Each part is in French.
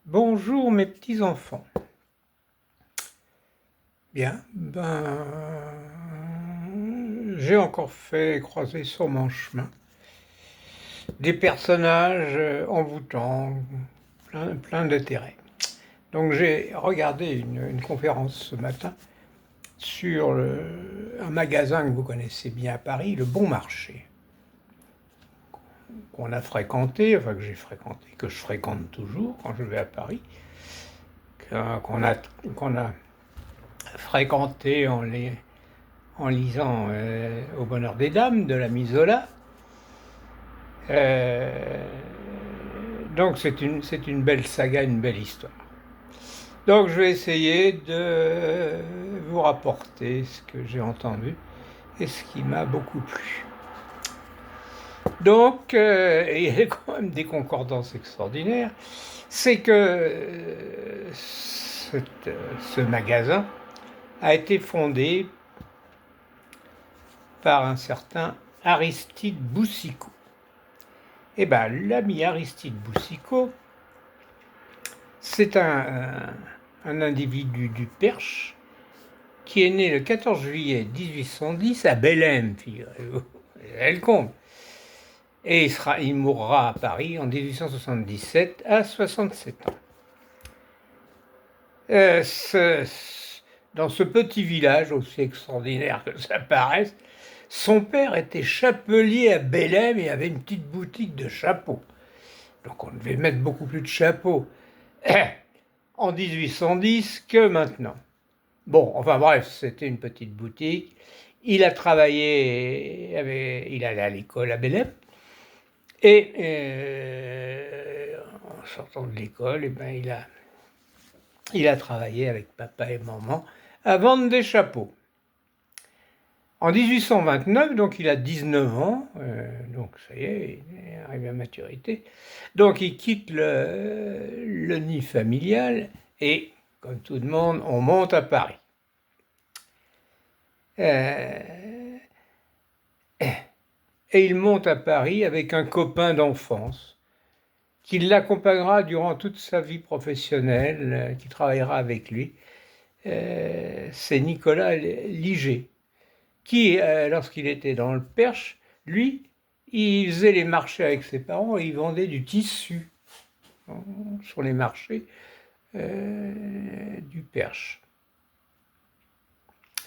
Bonjour mes petits enfants. Bien, j'ai encore fait croiser sur mon chemin des personnages envoûtants, plein d'intérêt. Donc j'ai regardé une conférence ce matin sur un magasin que vous connaissez bien à Paris, le Bon Marché, qu'on a fréquenté, enfin que j'ai fréquenté, que je fréquente toujours quand je vais à Paris, qu'on a fréquenté en lisant Au bonheur des dames de l'ami Zola. Donc c'est une belle saga, une belle histoire. Donc je vais essayer de vous rapporter ce que j'ai entendu et ce qui m'a beaucoup plu. Donc il y a quand même des concordances extraordinaires. C'est que ce magasin a été fondé par un certain Aristide Boucicaut. Eh bien, l'ami Aristide Boucicaut, c'est un individu du Perche qui est né le 14 juillet 1810 à Bellem, figurez-vous, elle compte. Et il mourra à Paris en 1877 à 67 ans. Dans ce petit village, aussi extraordinaire que ça paraisse, son père était chapelier à Bellem et avait une petite boutique de chapeaux. Donc on devait mettre beaucoup plus de chapeaux en 1810 que maintenant. Bon, enfin bref, c'était une petite boutique. Il a travaillé, il allait à l'école à Bellem. Et en sortant de l'école, il a travaillé avec papa et maman à vendre des chapeaux. En 1829, donc il a 19 ans, donc ça y est, il est arrivé à maturité. Donc il quitte le nid familial et, comme tout le monde, on monte à Paris. Et il monte à Paris avec un copain d'enfance qui l'accompagnera durant toute sa vie professionnelle, qui travaillera avec lui. C'est Nicolas Liger, qui, lorsqu'il était dans le Perche, lui, il faisait les marchés avec ses parents et il vendait du tissu sur les marchés du Perche.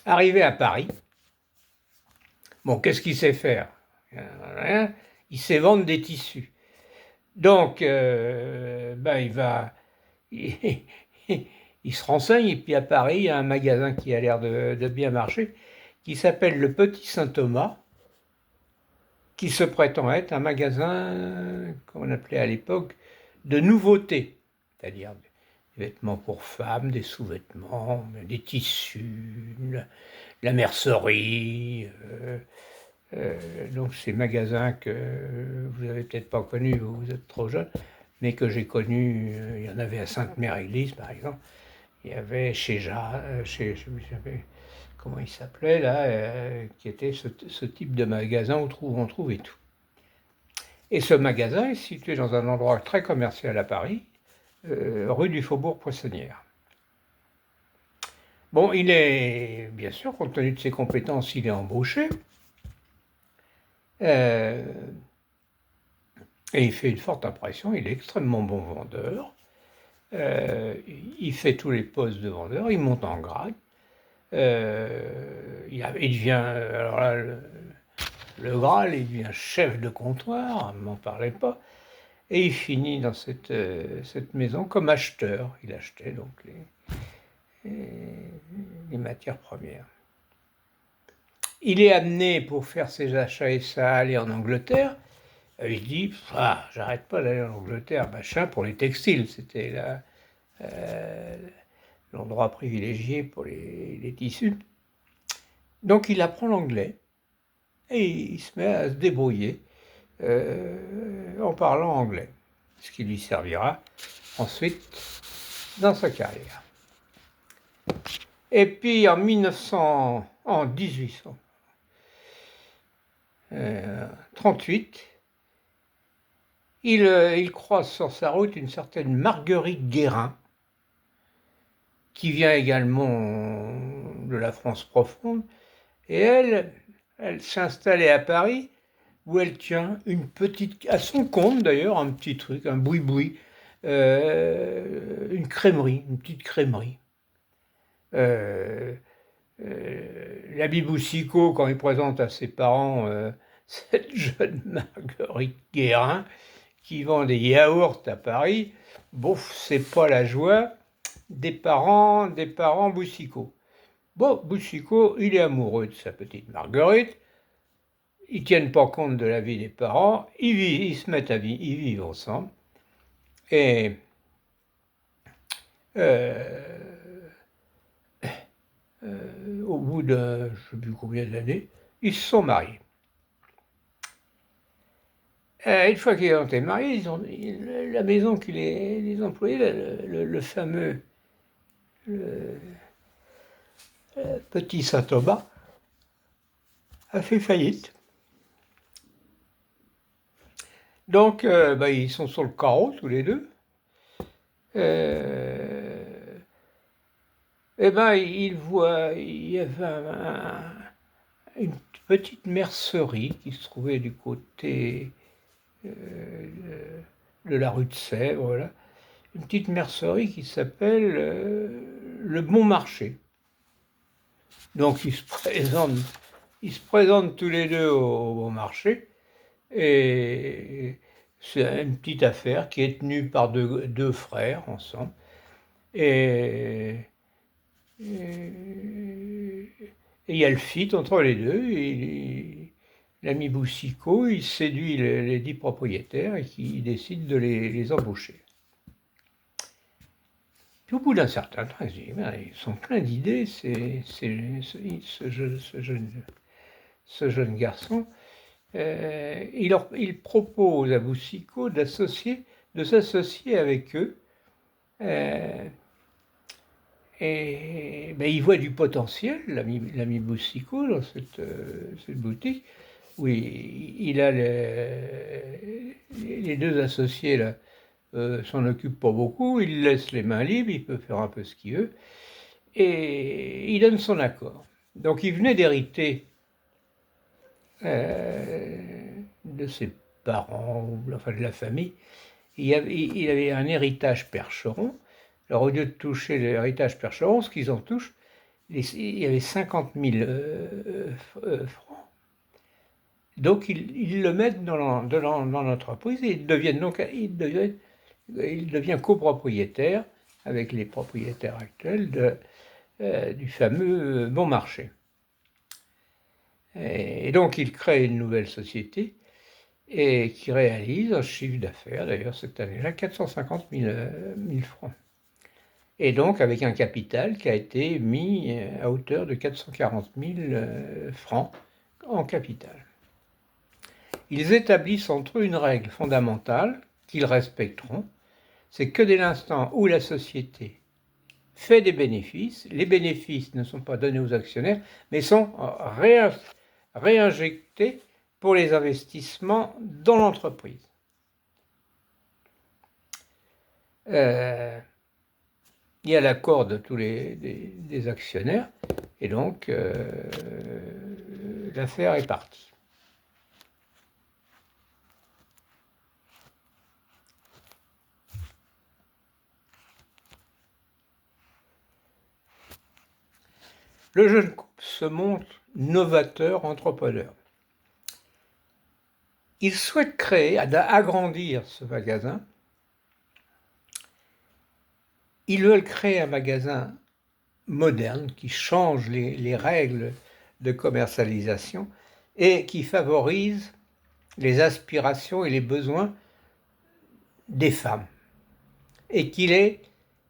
Arrivé à Paris, bon, qu'est-ce qu'il sait faire? Rien. Il sait vendre des tissus. Donc, il va, il se renseigne, et puis à Paris, il y a un magasin qui a l'air de bien marcher, qui s'appelle le Petit Saint-Thomas, qui se prétend être un magasin qu'on appelait à l'époque de nouveautés, c'est-à-dire des vêtements pour femmes, des sous-vêtements, des tissus, la mercerie. Donc ces magasins que vous n'avez peut-être pas connus, vous êtes trop jeune, mais que j'ai connus, il y en avait à Sainte-Mère-Église par exemple, il y avait chez je me souviens comment il s'appelait là, qui était ce type de magasin où on trouvait tout. Et ce magasin est situé dans un endroit très commercial à Paris, rue du Faubourg-Poissonnière. Bon, il est, bien sûr, compte tenu de ses compétences, il est embauché. Et il fait une forte impression, il est extrêmement bon vendeur. Il fait tous les postes de vendeur, il monte en grade. Il devient, alors là, le Graal, il devient chef de comptoir, ne m'en parlez pas. Et il finit dans cette maison comme acheteur. Il achetait donc les matières premières. Il est amené pour faire ses achats et ça à aller en Angleterre. Il se dit, j'arrête pas d'aller en Angleterre, machin, pour les textiles. C'était là l'endroit privilégié pour les tissus. Donc il apprend l'anglais et il se met à se débrouiller en parlant anglais, ce qui lui servira ensuite dans sa carrière. Et puis en 1838, il croise sur sa route une certaine Marguerite Guérin, qui vient également de la France profonde, et elle s'est installée à Paris, où elle tient une petite, à son compte d'ailleurs, un petit truc, un boui-boui, une crèmerie, une petite crèmerie. Euh, L'ami Boussicot, quand il présente à ses parents cette jeune Marguerite Guérin qui vend des yaourts à Paris, bon, c'est pas la joie des parents Boussicot. Bon, Boussicot, il est amoureux de sa petite Marguerite, ils tiennent pas compte de la vie des parents, ils se mettent à vivre, ils vivent ensemble, et euh, au bout de, je ne sais plus combien d'années, ils se sont mariés. Une fois qu'ils ont été mariés, la maison qui les employait, le fameux petit Saint-Thomas, a fait faillite. Donc, ils sont sur le carreau tous les deux. Il voit, il y avait une petite mercerie qui se trouvait du côté de la rue de Sèvres, là. Une petite mercerie qui s'appelle le Bon Marché. Donc ils se présentent tous les deux au Bon Marché, et c'est une petite affaire qui est tenue par deux frères ensemble. Et il y a le fit entre les deux. L'ami Boussicot, il séduit les 10 propriétaires et qui décide de les embaucher. Puis au bout d'un certain temps, ils sont pleins d'idées, ce jeune garçon. Il propose à Boussicot de s'associer avec eux. Il voit du potentiel, l'ami Boussicot, dans cette boutique, où il a les deux associés là, s'en occupent pas beaucoup, il laisse les mains libres, il peut faire un peu ce qu'il veut, et il donne son accord. Donc il venait d'hériter de ses parents, enfin de la famille. Il avait un héritage Percheron. Alors au lieu de toucher l'héritage Percheron, ce qu'ils en touchent, il y avait 50 000 francs. Donc ils le mettent dans l'entreprise et il devient copropriétaire avec les propriétaires actuels du fameux Bon Marché. Et donc il crée une nouvelle société et qui réalise un chiffre d'affaires, d'ailleurs cette année-là, 450 000 francs. Et donc avec un capital qui a été mis à hauteur de 440 000 francs en capital. Ils établissent entre eux une règle fondamentale qu'ils respecteront, c'est que dès l'instant où la société fait des bénéfices, les bénéfices ne sont pas donnés aux actionnaires, mais sont réinjectés pour les investissements dans l'entreprise. Il y a l'accord de tous des actionnaires, et donc l'affaire est partie. Le jeune couple se montre novateur, entrepreneur. Il souhaite créer, agrandir ce magasin. Ils veulent créer un magasin moderne qui change les règles de commercialisation et qui favorise les aspirations et les besoins des femmes. Et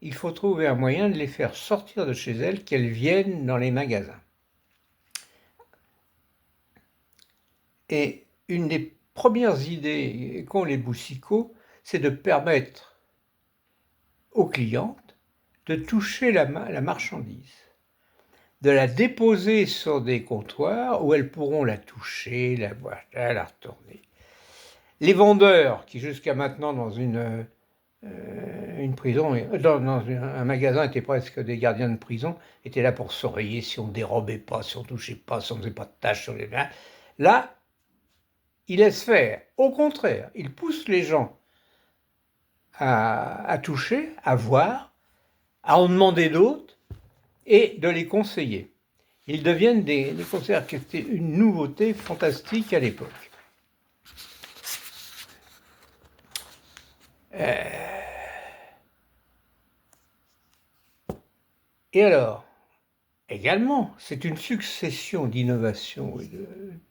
il faut trouver un moyen de les faire sortir de chez elles, qu'elles viennent dans les magasins. Et une des premières idées qu'ont les Boussicots, c'est de permettre aux clientes de toucher la marchandise, de la déposer sur des comptoirs où elles pourront la toucher, la voir, la retourner. Les vendeurs qui jusqu'à maintenant dans une prison, dans un magasin étaient presque des gardiens de prison, étaient là pour surveiller si on dérobait pas, si on touchait pas, si on faisait pas de tâches sur les mains. Là, ils laissent faire. Au contraire, ils poussent les gens à toucher, à voir, à en demander d'autres et de les conseiller. Ils deviennent des conseillers, qui était une nouveauté fantastique à l'époque. Et alors, également, c'est une succession d'innovations et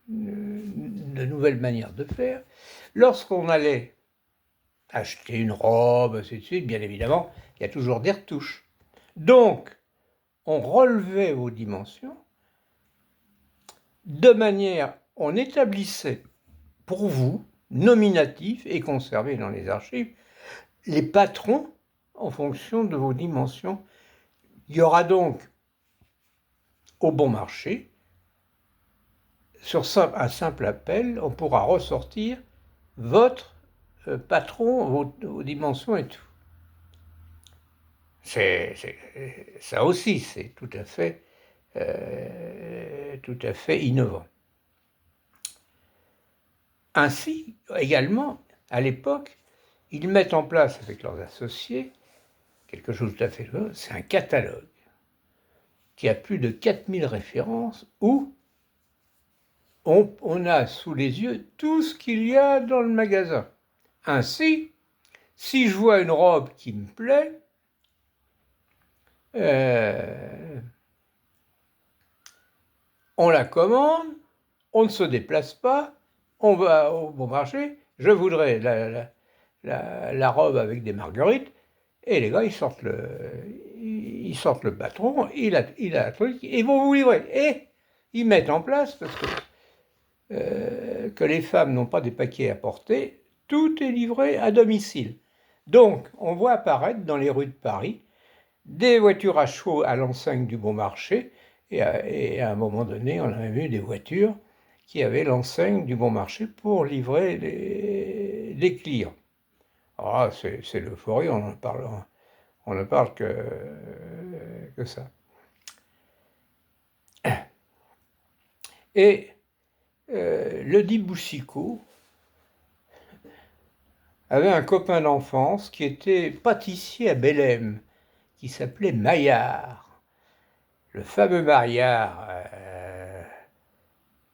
de nouvelles manières de faire. Lorsqu'on allait acheter une robe, ainsi de suite, bien évidemment, il y a toujours des retouches. Donc, on relevait vos dimensions de manière, on établissait pour vous, nominatif et conservé dans les archives, les patrons en fonction de vos dimensions. Il y aura donc au bon marché, sur un simple appel, on pourra ressortir votre patron, vos dimensions et tout. Ça aussi, c'est tout à fait innovant. Ainsi, également, à l'époque, ils mettent en place avec leurs associés quelque chose de tout à fait nouveau, c'est un catalogue qui a plus de 4000 références où on a sous les yeux tout ce qu'il y a dans le magasin. Ainsi, si je vois une robe qui me plaît, on la commande, on ne se déplace pas, on va au bon marché, je voudrais la robe avec des marguerites, et les gars, ils sortent le patron, il a un truc, ils vont vous livrer. Et ils mettent en place, parce que les femmes n'ont pas des paquets à porter, tout est livré à domicile. Donc, on voit apparaître dans les rues de Paris des voitures à chevaux à l'enseigne du Bon Marché, et à un moment donné, on a vu des voitures qui avaient l'enseigne du Bon Marché pour livrer les clients. Ah, c'est l'euphorie, on ne parle que ça. Et le dit Boussicot avait un copain d'enfance qui était pâtissier à Bellem, qui s'appelait Maillard. Le fameux Maillard,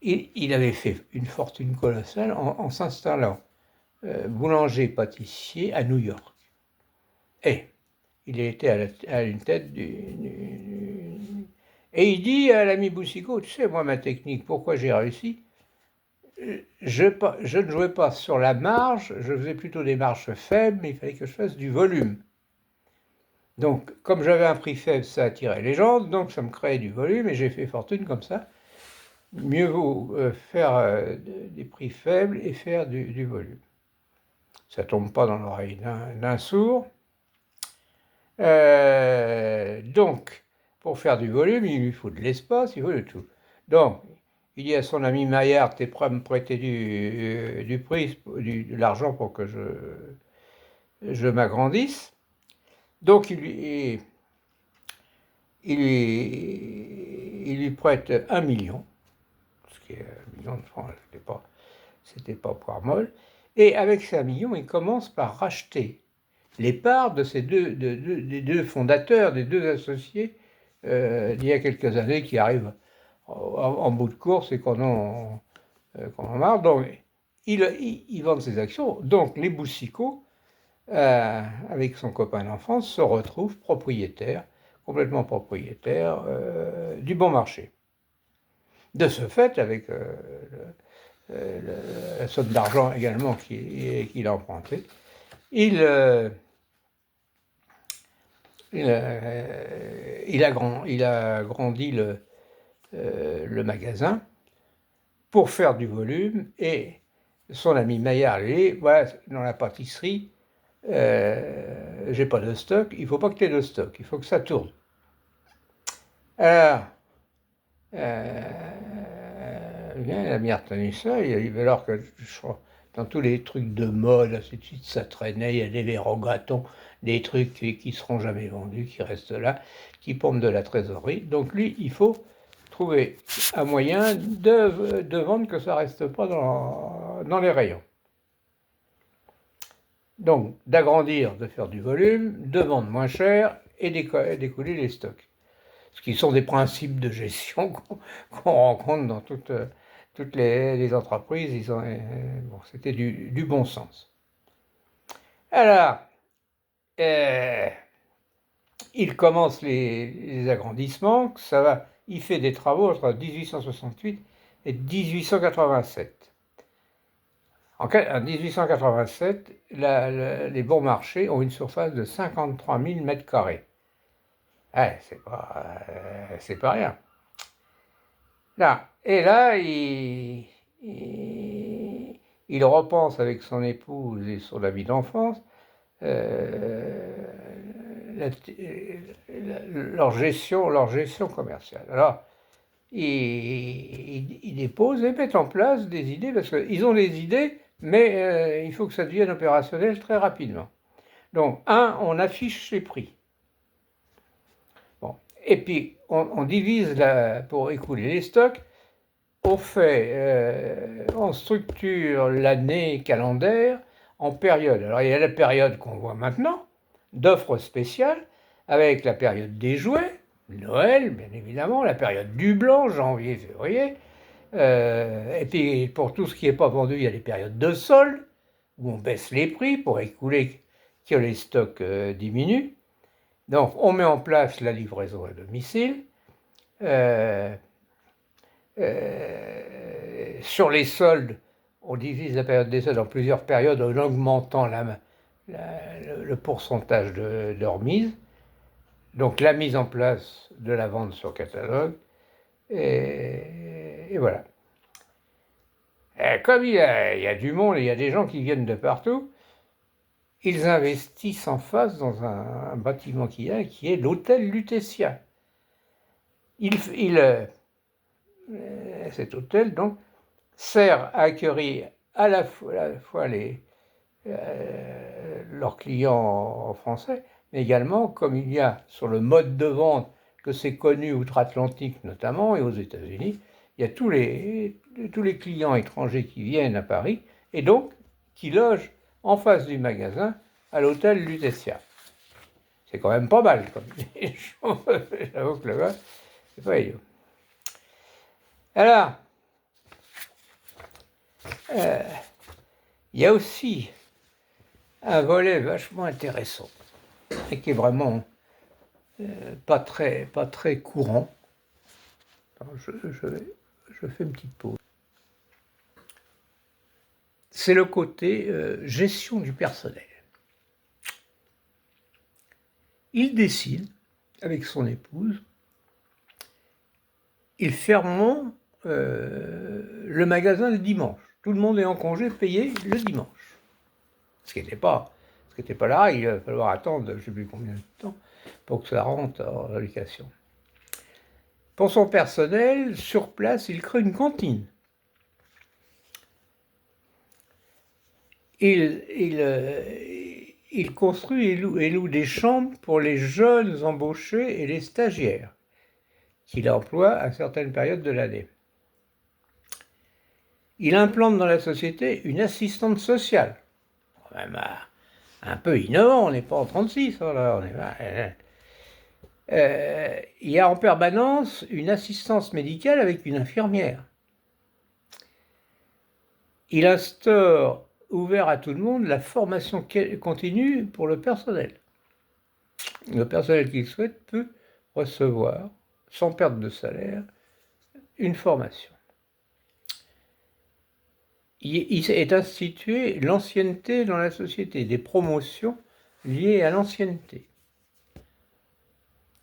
il avait fait une fortune colossale en s'installant boulanger-pâtissier à New York. Et il était à une tête Et il dit à l'ami Boussicot, tu sais, moi, ma technique, pourquoi j'ai réussi, je ne jouais pas sur la marge, je faisais plutôt des marges faibles, mais il fallait que je fasse du volume. Donc, comme j'avais un prix faible, ça attirait les gens, donc ça me créait du volume, et j'ai fait fortune comme ça. Mieux vaut faire des prix faibles et faire du volume. Ça ne tombe pas dans l'oreille d'un sourd. Donc, pour faire du volume, il lui faut de l'espace, il faut de tout. Donc, il dit à son ami Maillard, t'es prêt à me prêter de l'argent pour que je m'agrandisse. Donc, il lui prête 1 million, ce qui est 1 million de francs, c'était pas poire molle. Et avec ces 1 million, il commence par racheter les parts de ces des deux fondateurs, des deux associés d'il y a quelques années qui arrivent en bout de course et qu'on en marre. Donc, ils vendent ses actions. Donc, les Boussicot, avec son copain d'enfance, se retrouvent complètement propriétaires du Bon Marché. De ce fait, avec la somme d'argent également qu'il a emprunté, il a grandi le magasin pour faire du volume, et son ami Maillard, lui, voilà, dans la pâtisserie, j'ai pas de stock, il faut pas que tu aies de stock, il faut que ça tourne. Alors, il a bien retenu ça, il a dit, alors que dans tous les trucs de mode, ainsi de suite, ça traînait, il y a des Rogatons, des trucs qui ne seront jamais vendus, qui restent là, qui pompent de la trésorerie. Donc lui, il faut trouver un moyen de vendre que ça ne reste pas dans les rayons. Donc d'agrandir, de faire du volume, de vendre moins cher et d'écouler les stocks. Ce qui sont des principes de gestion qu'on rencontre dans toutes les entreprises. Bon, c'était du bon sens. Alors, il commence les agrandissements, il fait des travaux entre 1868 et 1887. En 1887, les bons marchés ont une surface de 53 000 mètres carrés. C'est pas rien. Là, et là, il repense avec son épouse et son ami d'enfance leur gestion commerciale. Alors, ils déposent et mettent en place des idées, parce qu'ils ont des idées, mais il faut que ça devienne opérationnel très rapidement. Donc, on affiche les prix. Bon. Et puis, on divise pour écouler les stocks. On structure l'année calendaire en périodes. Alors, il y a la période qu'on voit maintenant, d'offres spéciales, avec la période des jouets, Noël, bien évidemment, la période du blanc, janvier, février. Et puis, pour tout ce qui n'est pas vendu, il y a les périodes de solde, où on baisse les prix pour écouler, que les stocks diminuent. Donc, on met en place la livraison à domicile. Sur les soldes, on divise la période des soldes en plusieurs périodes en augmentant le pourcentage de remise. Donc la mise en place de la vente sur catalogue. Et voilà. Et comme il y a du monde, il y a des gens qui viennent de partout, ils investissent en face dans un bâtiment qui est l'hôtel Lutetia. Cet hôtel, donc, sert à accueillir à la fois leurs clients français, mais également, comme il y a sur le mode de vente, que c'est connu outre-Atlantique notamment, et aux États-Unis, il y a tous les clients étrangers qui viennent à Paris, et donc qui logent en face du magasin à l'hôtel Lutetia. C'est quand même pas mal, comme j'avoue que là-bas, c'est pas idiot. Alors, il y a aussi un volet vachement intéressant et qui est vraiment pas très courant. Alors, je fais une petite pause. C'est le côté gestion du personnel. Il décide, avec son épouse, ils fermeront le magasin le dimanche. Tout le monde est en congé payé le dimanche. Ce qui n'était pas là, il va falloir attendre je ne sais plus combien de temps pour que ça rentre en location. Pour son personnel, sur place, il crée une cantine. Il construit et loue des chambres pour les jeunes embauchés et les stagiaires qu'il emploie à certaines périodes de l'année. Il implante dans la société une assistante sociale. Quand même un peu innovant, on n'est pas en 36, là, il y a en permanence une assistance médicale avec une infirmière. Il instaure, ouvert à tout le monde, la formation continue pour le personnel. Le personnel qui le souhaite peut recevoir, sans perte de salaire, une formation. Il est institué l'ancienneté dans la société, des promotions liées à l'ancienneté.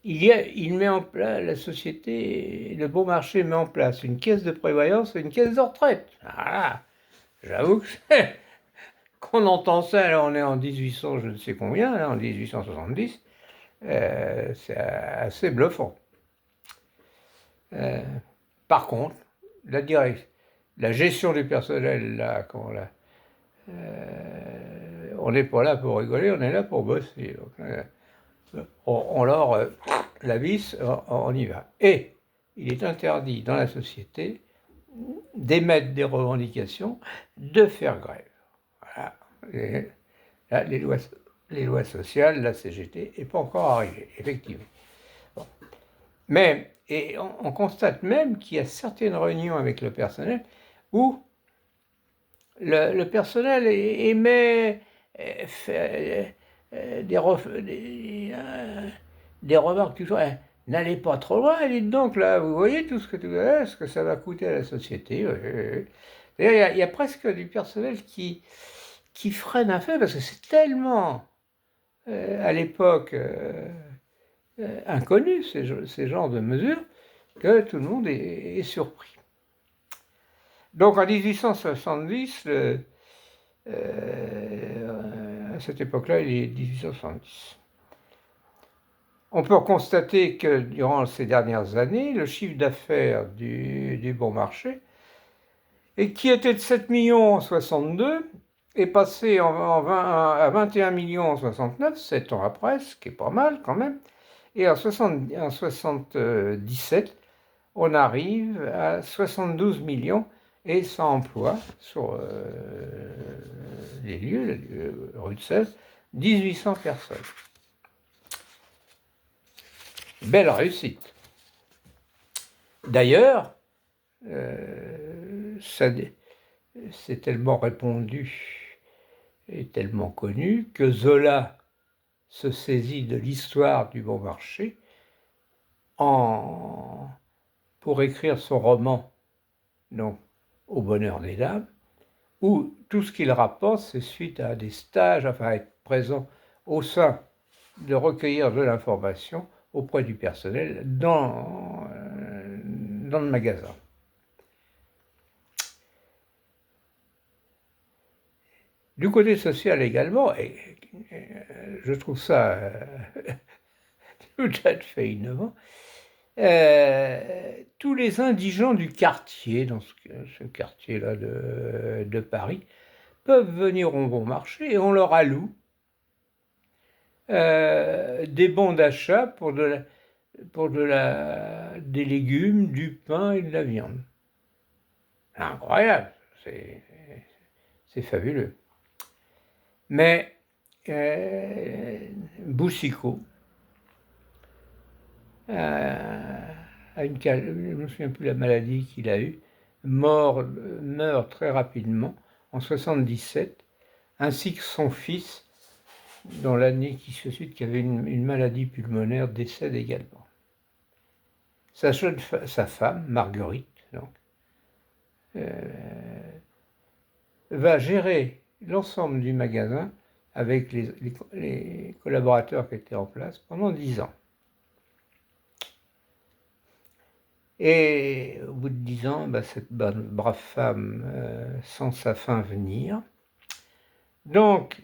Il met en place, la société, le bon marché met en place une caisse de prévoyance et une caisse de retraite. Ah, j'avoue que qu'on entend ça, là on est en 1800, je ne sais combien, là, en 1870, c'est assez bluffant. Par contre, la gestion du personnel, là, on n'est pas là pour rigoler, on est là pour bosser. Donc, on leur la vis, on y va. Et il est interdit dans la société d'émettre des revendications, de faire grève. Voilà. Et là, les lois sociales, la CGT, n'est pas encore arrivée, effectivement. Bon. Mais et on constate même qu'il y a certaines réunions avec le personnel où le personnel émet des remarques toujours. N'allez pas trop loin, dites donc, là, vous voyez tout ce que ça va coûter à la société. D'ailleurs, il y a presque du personnel qui freine un peu, parce que c'est tellement, à l'époque, inconnu, ces genres de mesures, que tout le monde est surpris. Donc en 1870, à cette époque-là, il est 1870. On peut constater que durant ces dernières années, le chiffre d'affaires du bon marché, et qui était de 7 millions en 62, est passé à 21 millions en 69, 7 ans après, ce qui est pas mal quand même. Et en 77, on arrive à 72 millions et ça emploie sur les lieux, rue de Sèvres, 1800 personnes. Belle réussite. D'ailleurs, c'est tellement répandu et tellement connu que Zola se saisit de l'histoire du bon marché pour écrire son roman, donc Au bonheur des dames, où tout ce qu'il rapporte, c'est suite à des stages, enfin être présent au sein de recueillir de l'information auprès du personnel dans le magasin. Du côté social également, et je trouve ça tout à fait innovant, tous les indigents du quartier, dans ce quartier-là de Paris, peuvent venir au bon marché et on leur alloue des bons d'achat pour des légumes, du pain et de la viande. Incroyable, c'est fabuleux. Mais Boucicaut je ne me souviens plus de la maladie qu'il a eue, meurt très rapidement en 77, ainsi que son fils, dans l'année qui se suit, qui avait une maladie pulmonaire, décède également. Sa femme, Marguerite, donc, va gérer l'ensemble du magasin avec les collaborateurs qui étaient en place pendant 10 ans. Et au bout de 10 ans, cette brave femme sent sa fin venir. Donc,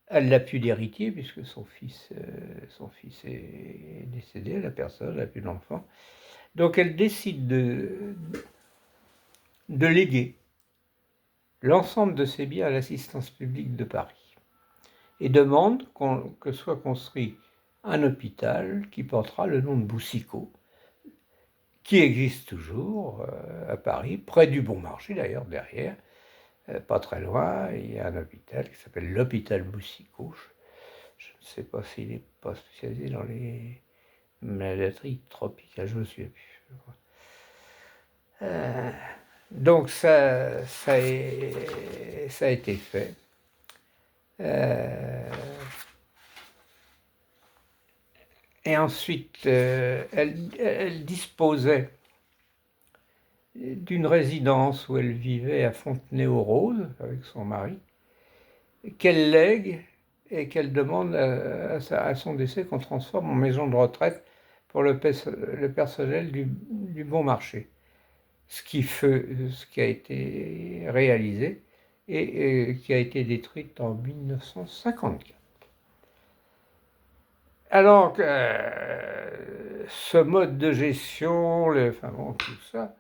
elle n'a plus d'héritier puisque son fils est décédé, la personne n'a plus d'enfant. Donc, elle décide de léguer l'ensemble de ses biens à l'assistance publique de Paris et demande que soit construit un hôpital qui portera le nom de Boucicaut, qui existe toujours à Paris, près du Bon Marché d'ailleurs, derrière, pas très loin, il y a un hôpital qui s'appelle l'hôpital Boucicaut. Je ne sais pas s'il n'est pas spécialisé dans les maladies tropicales, je ne me souviens plus. Donc ça a été fait. Et ensuite, elle disposait d'une résidence où elle vivait à Fontenay-aux-Roses avec son mari, qu'elle lègue et qu'elle demande à son décès qu'on transforme en maison de retraite pour le personnel du bon marché. Ce qui a été réalisé et qui a été détruite en 1954. Alors, ce mode de gestion, tout ça,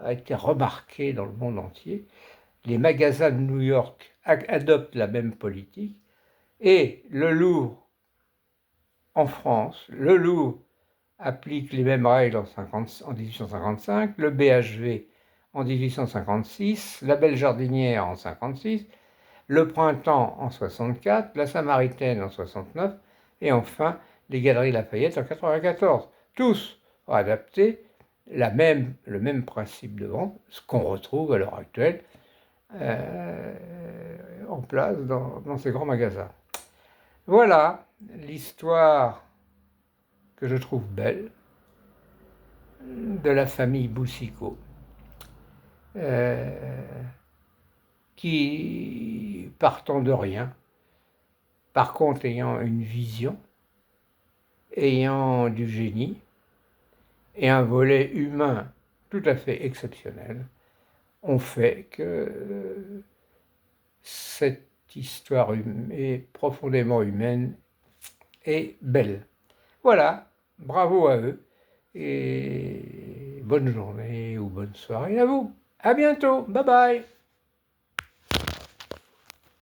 a été remarqué dans le monde entier. les magasins de New York adoptent la même politique, et le Louvre en France, le Louvre applique les mêmes règles en 1855, le BHV en 1856, la Belle Jardinière en 1956, le Printemps en 64, la Samaritaine en 69, et enfin les Galeries Lafayette en 1994. Tous ont adapté le même principe de vente, ce qu'on retrouve à l'heure actuelle euh, en place dans ces grands magasins. Voilà l'histoire que je trouve belle de la famille Boucicaut, qui, partant de rien, par contre ayant une vision, ayant du génie et un volet humain tout à fait exceptionnel, ont fait que cette histoire est profondément humaine et belle. Voilà, bravo à eux et bonne journée ou bonne soirée à vous. À bientôt, bye bye.